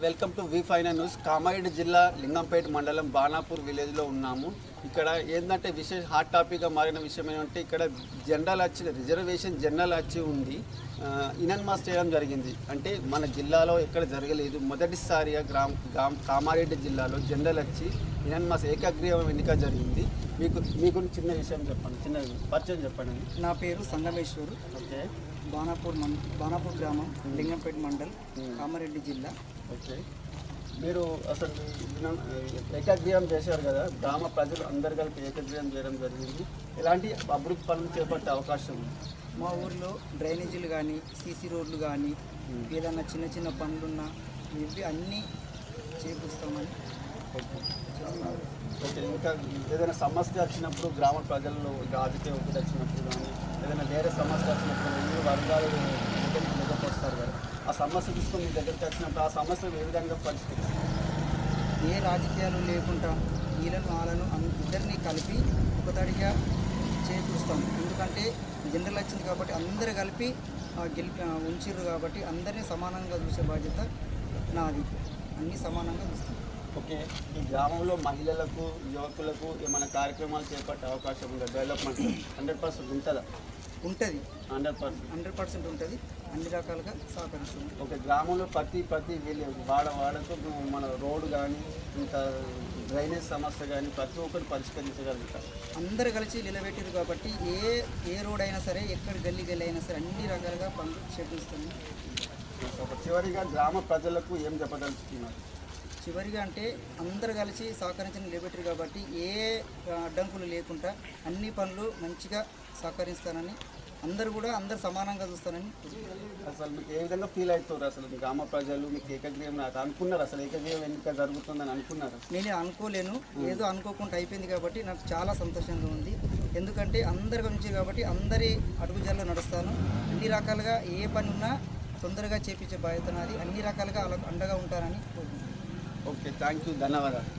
Welcome to V final news. Kamareddy జిల్లా లింగంపేట మండలం బాణాపూర్ విలేజ్లో ఉన్నాము. ఇక్కడ ఏంటంటే విశేష హాట్ టాపిక్గా మారిన విషయం ఏంటంటే ఇక్కడ జెండాలు వచ్చి రిజర్వేషన్ జెండాలు వచ్చి ఉంది ఇనన్మాస్ చేయడం జరిగింది. అంటే మన జిల్లాలో ఎక్కడ జరగలేదు. మొదటిసారిగా కామారెడ్డి జిల్లాలో జెండాలు వచ్చి ఇనన్మాస్ ఏకగ్రీవం ఎన్నిక జరిగింది. మీకు చిన్న విషయం చెప్పండి, చిన్న పరిచయం చెప్పండి. నా పేరు సంగమేశ్వరు. ఓకే. బాణాపూర్ గ్రామం, లింగంపేట మండల్, కామారెడ్డి జిల్లా. ఓకే. మీరు అసలు ఏకగ్రీవం చేశారు కదా, గ్రామ ప్రజలు అందరు కలిపి ఏకగ్రీవం చేయడం జరిగింది. ఎలాంటి అభివృద్ధి పనులు చేపట్టే అవకాశం ఉంది? మా ఊర్లో డ్రైనేజీలు కానీ, సీసీ రోడ్లు కానీ, ఏదన్నా చిన్న చిన్న పనులున్నా ఇవి అన్నీ చేకూరుస్తామని. ఓకే. ఇంకా ఏదైనా సమస్య వచ్చినప్పుడు గ్రామ ప్రజల్లో రాజకీయ ఒత్తిడి వచ్చినప్పుడు కానీ ఏదైనా వేరే సమస్య వచ్చినప్పుడు ఎన్ని వర్గాలు దగ్గరికి వస్తారు కదా, ఆ సమస్య తీసుకొని మీ దగ్గరికి వచ్చినప్పుడు ఆ సమస్యను ఏ విధంగా పరిష్కరిస్తారు? ఏ రాజకీయాలు లేకుండా వాళ్ళను ఇద్దరిని కలిపి ఒకతడిగా చేకూరుస్తాం. ఎందుకంటే జనరల్ వచ్చింది కాబట్టి అందరూ కలిపి ఉంచిర్రు కాబట్టి అందరినీ సమానంగా చూసే బాధ్యత నాది. అన్నీ సమానంగా చూస్తాం. ఓకే. ఈ గ్రామంలో మహిళలకు యువకులకు ఏమైనా కార్యక్రమాలు చేపట్టే అవకాశం ఉందా? డెవలప్మెంట్ 100% ఉంటుందా? ఉంటుంది. 100% ఉంటుంది. అన్ని రకాలుగా సహకరిస్తుంది. ఓకే. గ్రామంలో ప్రతి వాడకు మన రోడ్డు కానీ ఇంకా డ్రైనేజ్ సమస్య కానీ ప్రతి ఒక్కరు పరిష్కరించగలుగుతారు. అందరు కలిసి నిలబెట్టారు కాబట్టి ఏ రోడ్ అయినా సరే, ఎక్కడ గల్లీ అయినా సరే అన్ని రకాలుగా పనులు చేపిస్తుంది. చివరిగా గ్రామ ప్రజలకు ఏం చెప్పదలుచుకున్నారు? చివరిగా అంటే అందరు కలిసి సహకరించి నిలబెట్టారు కాబట్టి ఏ అడ్డంకులు లేకుండా అన్ని పనులు మంచిగా సహకరిస్తానని, అందరు సమానంగా చూస్తానని. అసలు మీకు ఏ విధంగా ఫీల్ అవుతారు? అసలు గ్రామ ప్రజలు మీకు ఏకగ్రీవం అనుకున్నారు? అసలు ఏకగ్రీవం ఎన్నిక జరుగుతుందని అనుకున్నారు? నేను అనుకోలేను, ఏదో అనుకోకుండా అయిపోయింది కాబట్టి నాకు చాలా సంతోషంగా ఉంది. ఎందుకంటే అందరి గురించి కాబట్టి అందరి అడుగుజాల్లో నడుస్తాను. అన్ని రకాలుగా ఏ పని ఉన్నా తొందరగా చేపించే బాధ్యత నాది. అన్ని రకాలుగా అండగా ఉంటానని కోరుకుంటున్నాను. ఓకే. Thank you. ధన్యవాదాలు.